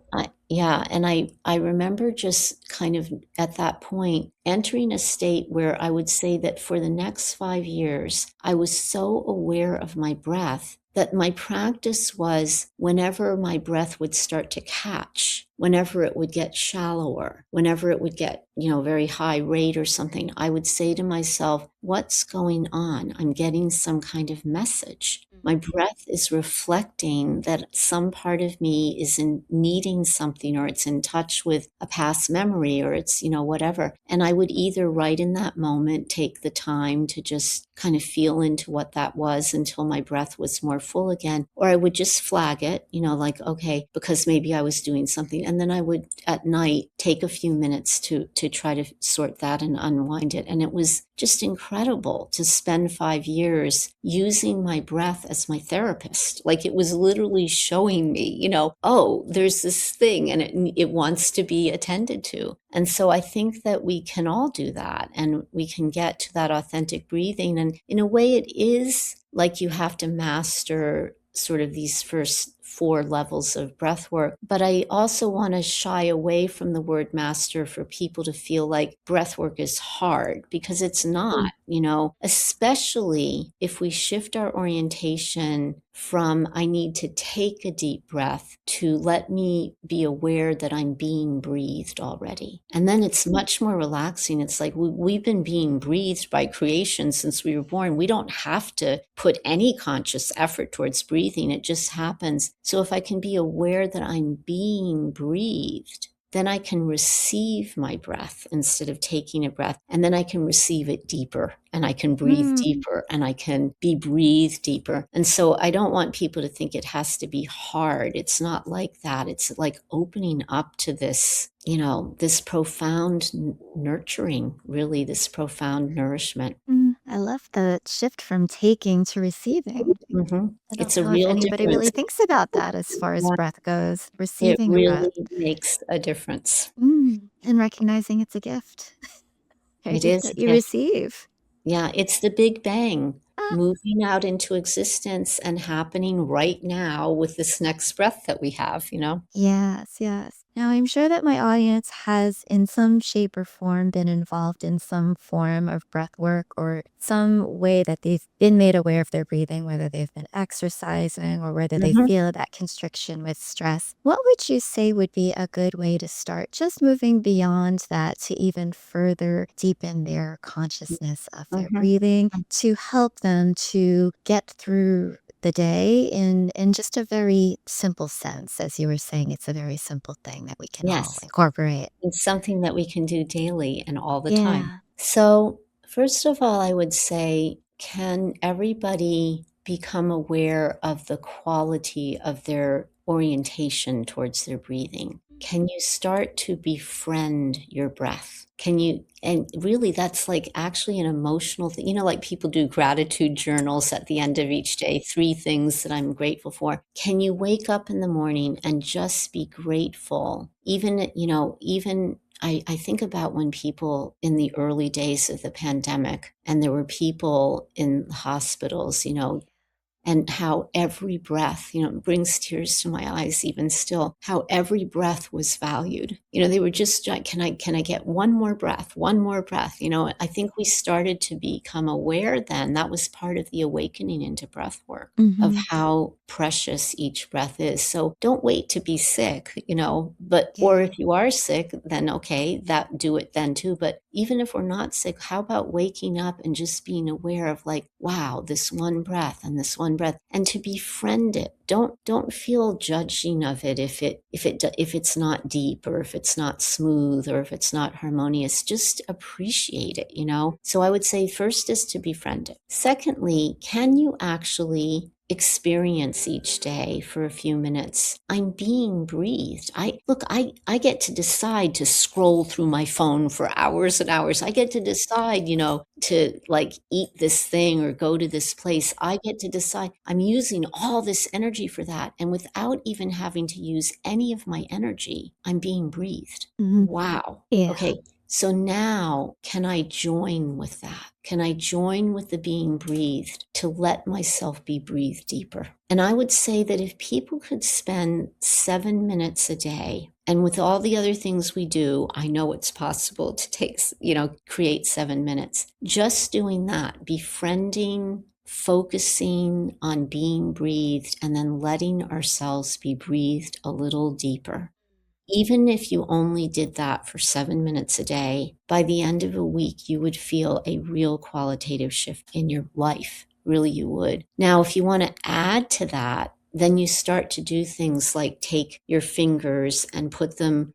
Speaker 2: And I remember just kind of at that point entering a state where I would say that for the next 5 years, I was so aware of my breath that my practice was whenever my breath would start to catch, whenever it would get shallower, whenever it would get, very high rate or something, I would say to myself, "What's going on? I'm getting some kind of message. My breath is reflecting that some part of me is in needing something, or it's in touch with a past memory, or it's, whatever." And I would either right in that moment take the time to just kind of feel into what that was until my breath was more full again, or I would just flag it, like, okay, because maybe I was doing something. And then I would at night take a few minutes to try to sort that and unwind it. And it was just incredible to spend 5 years using my breath as my therapist. Like, it was literally showing me, oh, there's this thing and it wants to be attended to. And so I think that we can all do that, and we can get to that authentic breathing. And in a way, it is like you have to master sort of these first 4 levels of breath work. But I also want to shy away from the word master for people to feel like breath work is hard, because it's not, especially if we shift our orientation from "I need to take a deep breath" to "let me be aware that I'm being breathed already." And then it's much more relaxing. It's like we've been being breathed by creation since we were born. We don't have to put any conscious effort towards breathing. It just happens. So if I can be aware that I'm being breathed, then I can receive my breath instead of taking a breath. And then I can receive it deeper, and I can breathe deeper, and I can be breathed deeper. And so I don't want people to think it has to be hard. It's not like that. It's like opening up to this, this profound nurturing, really, this profound nourishment.
Speaker 1: I love the shift from taking to receiving.
Speaker 2: Mhm.
Speaker 1: I don't
Speaker 2: It's a
Speaker 1: know if
Speaker 2: real
Speaker 1: anybody
Speaker 2: difference.
Speaker 1: really thinks about that as far as
Speaker 2: Yeah,
Speaker 1: breath goes,
Speaker 2: it
Speaker 1: receiving a breath.
Speaker 2: really makes a difference.
Speaker 1: And recognizing it's a gift,
Speaker 2: It
Speaker 1: right?
Speaker 2: is a
Speaker 1: That you
Speaker 2: gift.
Speaker 1: receive.
Speaker 2: Yeah, it's the Big Bang
Speaker 1: Ah,
Speaker 2: moving out into existence and happening right now with this next breath that we have, you know?
Speaker 1: yes, yes. Now, I'm sure that my audience has, in some shape or form, been involved in some form of breath work or some way that they've been made aware of their breathing, whether they've been exercising or whether they
Speaker 2: Mhm.
Speaker 1: feel that constriction with stress. What would you say would be a good way to start? Just moving beyond that to even further deepen their consciousness of their
Speaker 2: Mhm.
Speaker 1: breathing to help them to get through the day in just a very simple sense. As you were saying, it's a very simple thing that we can all
Speaker 2: Yes.
Speaker 1: incorporate.
Speaker 2: It's something that we can do daily and all the time.
Speaker 1: Yeah.
Speaker 2: So, first of all, I would say, can everybody become aware of the quality of their orientation towards their breathing? Can you start to befriend your breath? Can you, and really that's like actually an emotional thing. You know, like people do gratitude journals at the end of each day, 3 things that I'm grateful for. Can you wake up in the morning and just be grateful? Even, even I think about when people in the early days of the pandemic and there were people in hospitals, and how every breath, it brings tears to my eyes even still, how every breath was valued. They were just like, can I get one more breath, one more breath? I think we started to become aware then, that was part of the awakening into breath work, of
Speaker 1: Hmm.
Speaker 2: how precious each breath is. So don't wait to be sick, but, or
Speaker 1: Yeah.
Speaker 2: if you are sick, then okay, that do it then too. But even if we're not sick, how about waking up and just being aware of like, wow, this one breath and this one breath, and to befriend it. Don't feel judging of it if it's not deep or if it's not smooth or if it's not harmonious. Just appreciate it. So I would say first is to befriend it. Secondly, can you actually experience each day for a few minutes? I'm being breathed. I get to decide to scroll through my phone for hours and hours. I get to decide, to like eat this thing or go to this place. I get to decide. I'm using all this energy for that. And without even having to use any of my energy, I'm being breathed.
Speaker 1: Hmm.
Speaker 2: Wow.
Speaker 1: Yeah.
Speaker 2: Okay. So now, can I join with that? Can I join with the being breathed to let myself be breathed deeper? And I would say that if people could spend 7 minutes a day, and with all the other things we do, I know it's possible to create 7 minutes. Just doing that, befriending, focusing on being breathed, and then letting ourselves be breathed a little deeper. Even if you only did that for 7 minutes a day, by the end of a week, you would feel a real qualitative shift in your life. Really, you would. Now, if you want to add to that, then you start to do things like take your fingers and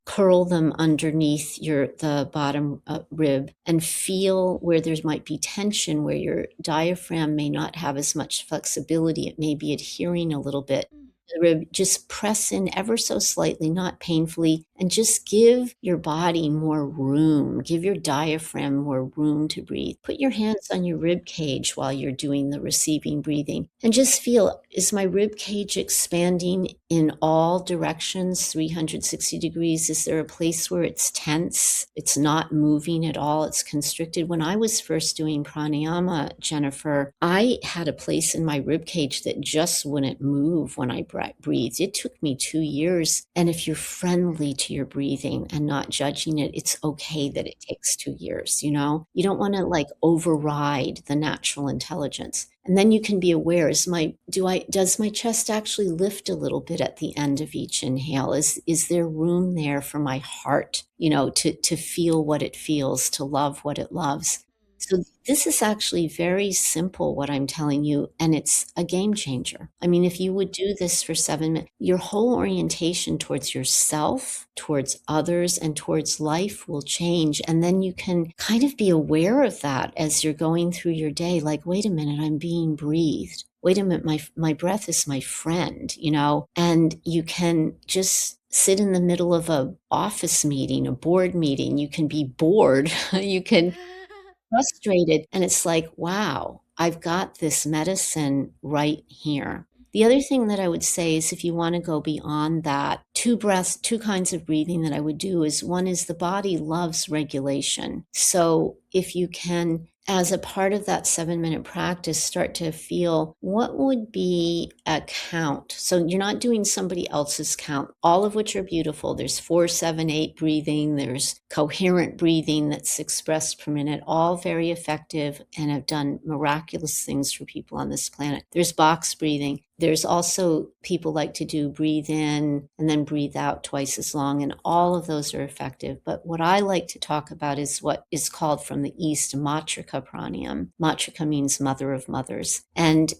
Speaker 2: curl them underneath the bottom rib and feel where there might be tension, where your diaphragm may not have as much flexibility. It may be adhering a little bit the rib, just press in ever so slightly, not painfully, and just give your body more room. Give your diaphragm more room to breathe. Put your hands on your rib cage while you're doing the receiving breathing and just feel, is my rib cage expanding in all directions, 360 degrees? Is there a place where it's tense? It's not moving at all. It's constricted. When I was first doing pranayama, Jennifer, I had a place in my rib cage that just wouldn't move when I breathed. It took me 2 years. And if you're friendly to your breathing and not judging it, it's okay that it takes 2 years. You don't want to like override the natural intelligence. And then you can be aware, does my chest actually lift a little bit at the end of each inhale? Is there room there for my heart, to feel what it feels, to love what it loves? So this is actually very simple, what I'm telling you, and it's a game changer. I mean, if you would do this for 7 minutes, your whole orientation towards yourself, towards others, and towards life will change. And then you can kind of be aware of that as you're going through your day. Like, wait a minute, I'm being breathed. Wait a minute, my breath is my friend, and you can just sit in the middle of a office meeting, a board meeting. You can be bored. You can frustrated. And it's like, wow, I've got this medicine right here. The other thing that I would say is if you want to go beyond that, two kinds of breathing that I would do is one is the body loves regulation. So if you can as a part of that 7-minute practice, start to feel what would be a count. So you're not doing somebody else's count, all of which are beautiful. There's 4, 7, 8 breathing. There's coherent breathing that's 6 breaths per minute, all very effective and have done miraculous things for people on this planet. There's box breathing. There's also people like to do breathe in and then breathe out twice as long, and all of those are effective. But what I like to talk about is what is called from the East Matrika pranayama. Matrika means mother of mothers. And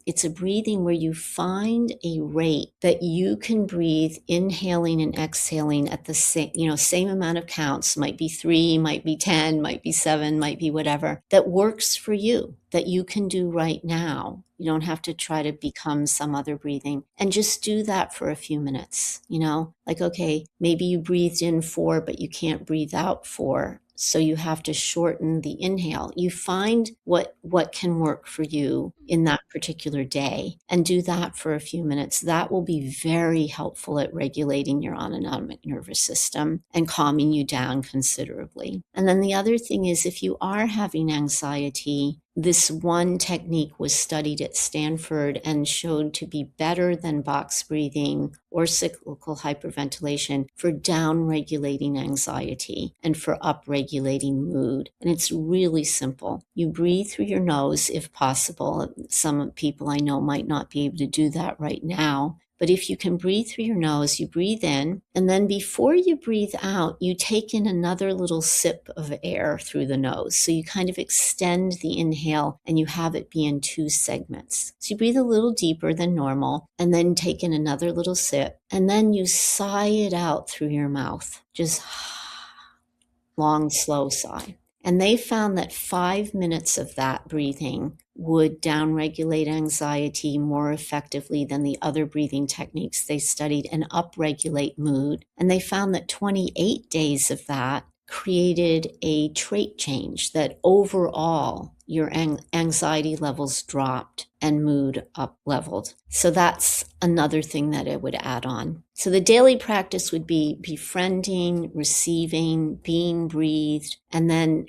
Speaker 2: it's a breathing where you find a rate that you can breathe inhaling and exhaling at the same amount of counts. Might be 3, might be 10, might be 7, might be whatever, that works for you, that you can do right now. You don't have to try to become some other breathing, and just do that for a few minutes. Like, okay, maybe you breathed in 4, but you can't breathe out 4. So you have to shorten the inhale. You find what can work for you in that particular day and do that for a few minutes. That will be very helpful at regulating your autonomic nervous system and calming you down considerably. And then the other thing is, if you are having anxiety, this one technique was studied at Stanford and showed to be better than box breathing or cyclical hyperventilation for down-regulating anxiety and for up-regulating mood. And it's really simple. You breathe through your nose if possible. Some people I know might not be able to do that right now. But if you can breathe through your nose, you breathe in, and then before you breathe out, you take in another little sip of air through the nose. So you kind of extend the inhale and you have it be in 2 segments. So you breathe a little deeper than normal and then take in another little sip, and then you sigh it out through your mouth. Just long, slow sigh. And they found that 5 minutes of that breathing would downregulate anxiety more effectively than the other breathing techniques they studied and upregulate mood. And they found that 28 days of that created a trait change, that overall your anxiety levels dropped and mood up leveled. So that's another thing that I would add on. So the daily practice would be befriending, receiving, being breathed, and then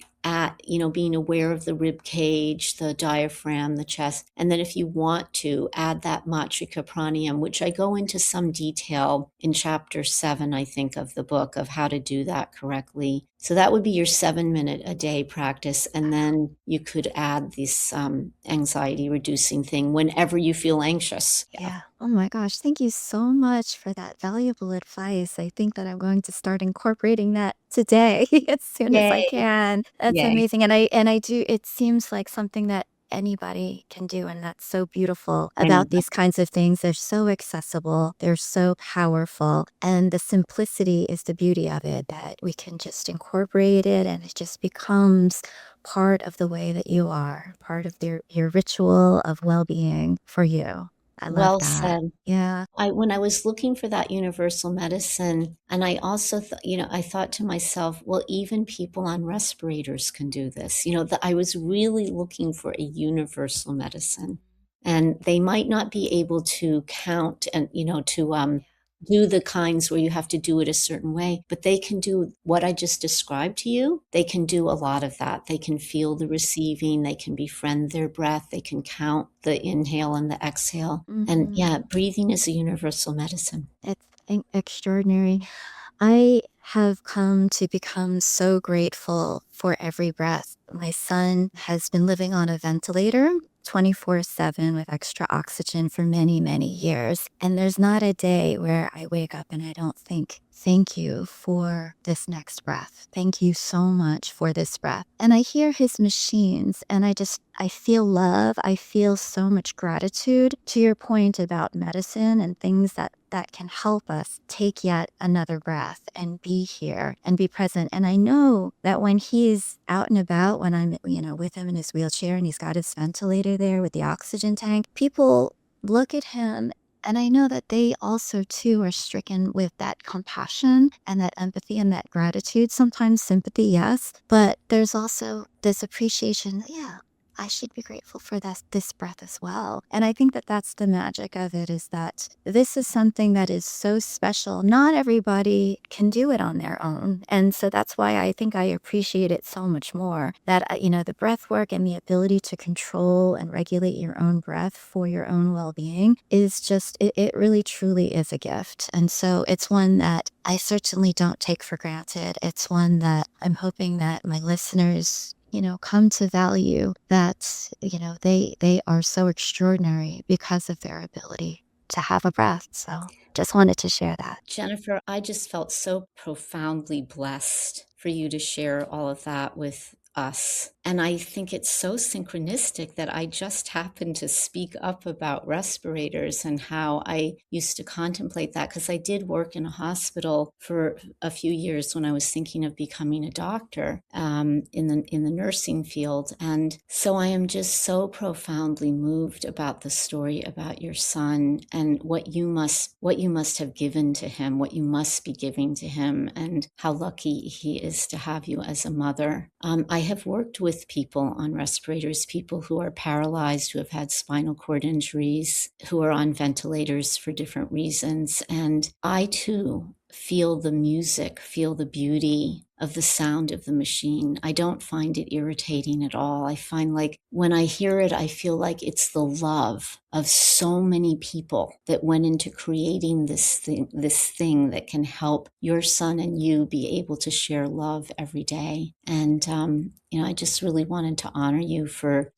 Speaker 2: being aware of the rib cage, the diaphragm, the chest. And then if you want to add that Matrika pranayama, which I go into some detail in chapter 7, I think, of the book, of how to do that correctly. So that would be your 7-minute a day practice. And then you could add this anxiety reducing thing whenever you feel anxious.
Speaker 1: Yeah. Oh my gosh. Thank you so much for that valuable advice. I think that I'm going to start incorporating that today as soon as I
Speaker 2: Yay.
Speaker 1: can. That's
Speaker 2: Yay.
Speaker 1: amazing. And I do, it seems like something that anybody can do. And that's so beautiful about
Speaker 2: Anyway.
Speaker 1: these kinds of things. They're so accessible. They're so powerful. And the simplicity is the beauty of it, that we can just incorporate it and it just becomes part of the way that you are, part of your ritual of well-being for you. I love
Speaker 2: Well
Speaker 1: that.
Speaker 2: said.
Speaker 1: Yeah.
Speaker 2: When I was looking for that universal medicine, and I also I thought to myself, well, even people on respirators can do this. That I was really looking for a universal medicine, and they might not be able to count and to do the kinds where you have to do it a certain way, but they can do what I just described to you. They can do a lot of that. They can feel the receiving, they can befriend their breath, they can count the inhale and the exhale. And
Speaker 1: Mhm.
Speaker 2: yeah, breathing is a universal medicine.
Speaker 1: It's extraordinary. I have come to become so grateful for every breath. My son has been living on a ventilator 24/7 with extra oxygen for many, many years. And there's not a day where I wake up and I don't think, thank you for this next breath. Thank you so much for this breath. And I hear his machines and I feel love. I feel so much gratitude, to your point about medicine and things that can help us take yet another breath and be here and be present. And I know that when he's out and about, when I'm, with him in his wheelchair and he's got his ventilator there with the oxygen tank, people look at him, and I know that they also too are stricken with that compassion and that empathy and that gratitude. Sometimes sympathy, yes, but there's also this appreciation. Yeah, I should be grateful for this breath as well. And I think that that's the magic of it, is that this is something that is so special. Not everybody can do it on their own. And so that's why I think I appreciate it so much more, that, the breath work and the ability to control and regulate your own breath for your own well-being is just, it really truly is a gift. And so it's one that I certainly don't take for granted. It's one that I'm hoping that my listeners, come to value, that, they are so extraordinary because of their ability to have a breath. So just wanted to share that.
Speaker 2: Jennifer, I just felt so profoundly blessed for you to share all of that with us. And I think it's so synchronistic that I just happened to speak up about respirators and how I used to contemplate that, because I did work in a hospital for a few years when I was thinking of becoming a doctor, in the nursing field. And so I am just so profoundly moved about the story about your son and what you must have given to him, what you must be giving to him, and how lucky he is to have you as a mother. I have worked with people on respirators, people who are paralyzed, who have had spinal cord injuries, who are on ventilators for different reasons. And I too feel the music, feel the beauty of the sound of the machine. I don't find it irritating at all. I find like when I hear it, I feel like it's the love of so many people that went into creating this thing that can help your son and you be able to share love every day. And, I just really wanted to honor you for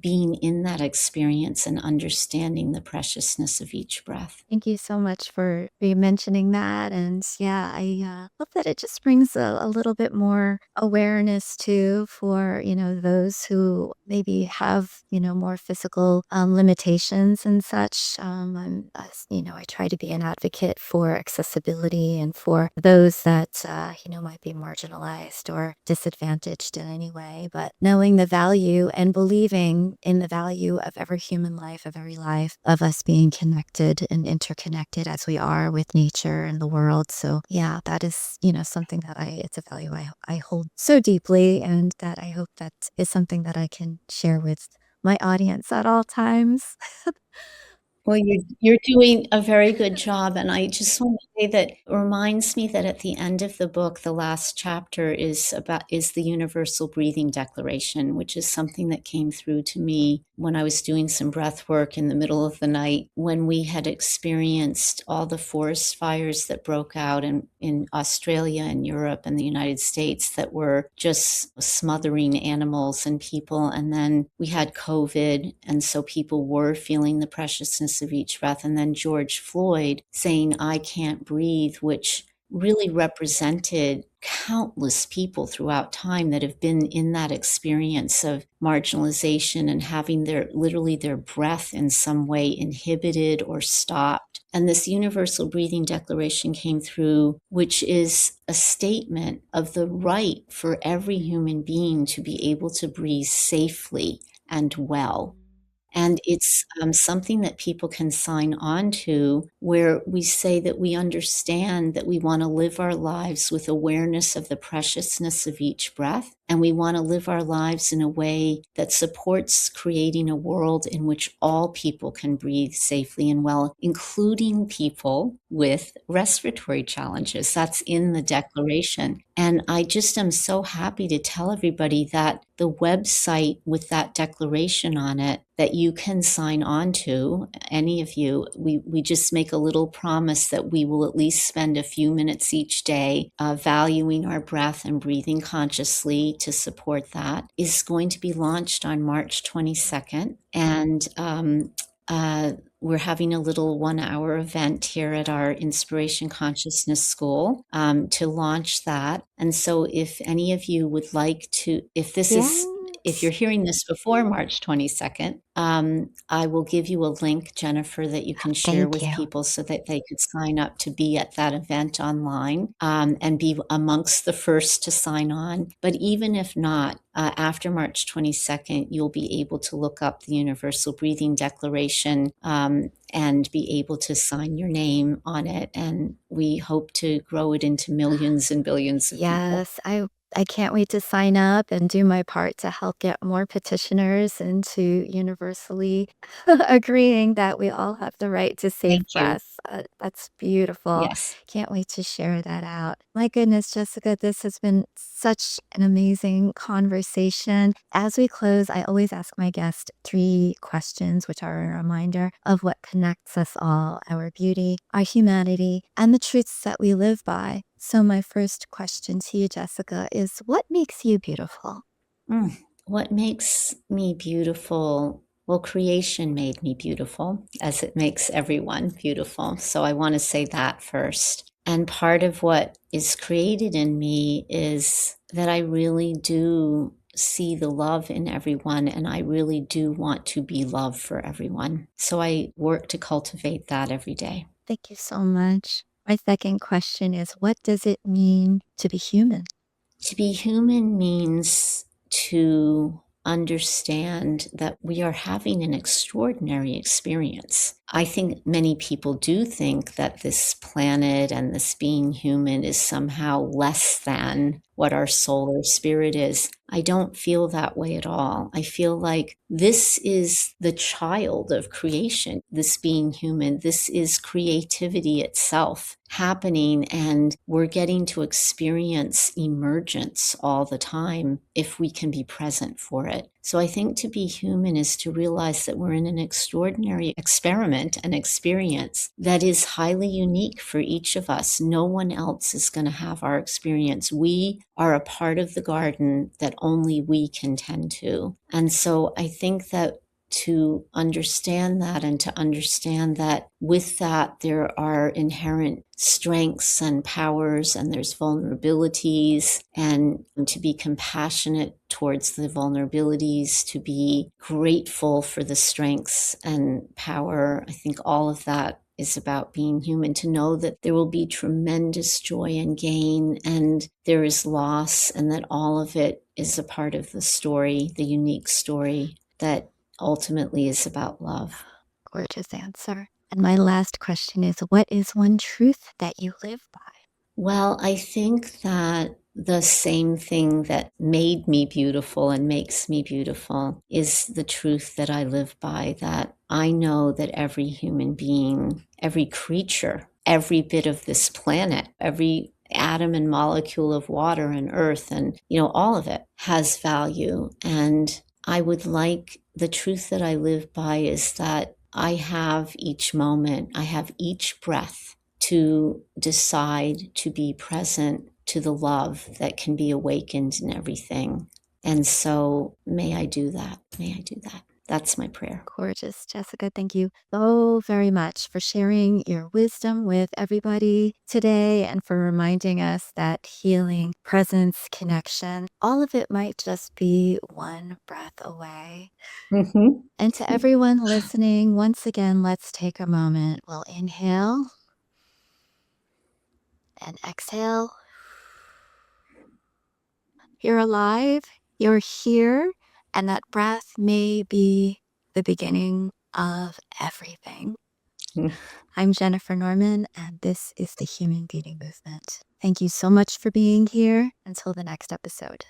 Speaker 2: being in that experience and understanding the preciousness of each breath.
Speaker 1: Thank you so much for mentioning that. And yeah, I hope that it just brings a little bit more awareness too for, those who maybe have, more physical limitations and such. I try to be an advocate for accessibility and for those that, might be marginalized or disadvantaged in any way. But knowing the value and believing in the value of every human life, of every life, of us being connected and interconnected as we are with nature and the world. So yeah, that is, something that it's a value I hold so deeply, and that I hope that is something that I can share with my audience at all times.
Speaker 2: Well, you're doing a very good job, and I just want to say that it reminds me that at the end of the book, the last chapter is the Universal Breathing Declaration, which is something that came through to me when I was doing some breath work in the middle of the night, when we had experienced all the forest fires that broke out in Australia and Europe and the United States that were just smothering animals and people. And then we had COVID, and so people were feeling the preciousness of each breath. And then George Floyd saying, "I can't breathe," which really represented countless people throughout time that have been in that experience of marginalization and having their breath in some way inhibited or stopped. And this Universal Breathing Declaration came through, which is a statement of the right for every human being to be able to breathe safely and well. And it's something that people can sign on to, where we say that we understand that we want to live our lives with awareness of the preciousness of each breath. And we want to live our lives in a way that supports creating a world in which all people can breathe safely and well, including people with respiratory challenges. That's in the declaration. And I just am so happy to tell everybody that the website with that declaration on it that you can sign on to, any of you, we just make a little promise that we will at least spend a few minutes each day valuing our breath and breathing consciously to support that, is going to be launched on March 22nd. And we're having a little 1-hour event here at our Inspiration Consciousness School to launch that. And so if any of you would like to, if
Speaker 1: Yes.
Speaker 2: you're hearing this before March 22nd, I will give you a link, Jennifer, that you can share
Speaker 1: Thank
Speaker 2: with
Speaker 1: you.
Speaker 2: people so that they could sign up to be at that event online, and be amongst the first to sign on. But even if not, after March 22nd, you'll be able to look up the Universal Breathing Declaration, and be able to sign your name on it. And we hope to grow it into millions and billions of people.
Speaker 1: Yes, I can't wait to sign up and do my part to help get more petitioners into universally agreeing that we all have the right to safe
Speaker 2: Thank you.
Speaker 1: breaths. That's beautiful.
Speaker 2: Yes.
Speaker 1: Can't wait to share that out. My goodness, Jessica, this has been such an amazing conversation. As we close, I always ask my guest 3 questions, which are a reminder of what connects us all, our beauty, our humanity, and the truths that we live by. So my first question to you, Jessica, is what makes you beautiful?
Speaker 2: Mm. What makes me beautiful? Well, creation made me beautiful, as it makes everyone beautiful. So I want to say that first. And part of what is created in me is that I really do see the love in everyone, and I really do want to be love for everyone. So I work to cultivate that every day.
Speaker 1: Thank you so much. My second question is what does it mean to be human?
Speaker 2: To be human means to understand that we are having an extraordinary experience. I think many people do think that this planet and this being human is somehow less than what our soul or spirit is. I don't feel that way at all. I feel like this is the child of creation, this being human. This is creativity itself happening, and we're getting to experience emergence all the time if we can be present for it. So I think to be human is to realize that we're in an extraordinary experiment and experience that is highly unique for each of us. No one else is going to have our experience. We are a part of the garden that only we can tend to. And so I think that to understand that, and to understand that with that there are inherent strengths and powers, and there's vulnerabilities, and to be compassionate towards the vulnerabilities, to be grateful for the strengths and power. I think all of that is about being human, to know that there will be tremendous joy and gain, and there is loss, and that all of it is a part of the story, the unique story that ultimately is about love.
Speaker 1: Gorgeous answer. And my last question is what is one truth that you live by?
Speaker 2: Well, I think that the same thing that made me beautiful and makes me beautiful is the truth that I live by, that I know that every human being, every creature, every bit of this planet, every atom and molecule of water and earth and, all of it has value. And I would like the truth that I live by is that I have each moment, I have each breath to decide to be present to the love that can be awakened in everything. And so may I do that. May I do that. That's my prayer.
Speaker 1: Gorgeous, Jessica. Thank you so very much for sharing your wisdom with everybody today and for reminding us that healing, presence, connection, all of it might just be one breath away.
Speaker 2: Mm-hmm.
Speaker 1: And to everyone listening, once again, let's take a moment. We'll inhale and exhale. You're alive, you're here, and that breath may be the beginning of everything. I'm Jennifer Norman, and this is the Human Beauty Movement. Thank you so much for being here. Until the next episode.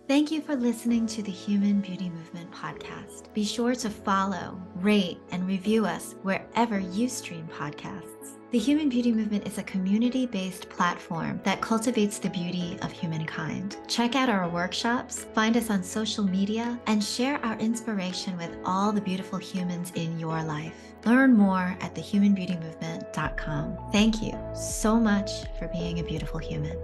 Speaker 1: Thank you for listening to the Human Beauty Movement podcast. Be sure to follow, rate, and review us wherever you stream podcasts. The Human Beauty Movement is a community-based platform that cultivates the beauty of humankind. Check out our workshops, find us on social media, and share our inspiration with all the beautiful humans in your life. Learn more at thehumanbeautymovement.com. Thank you so much for being a beautiful human.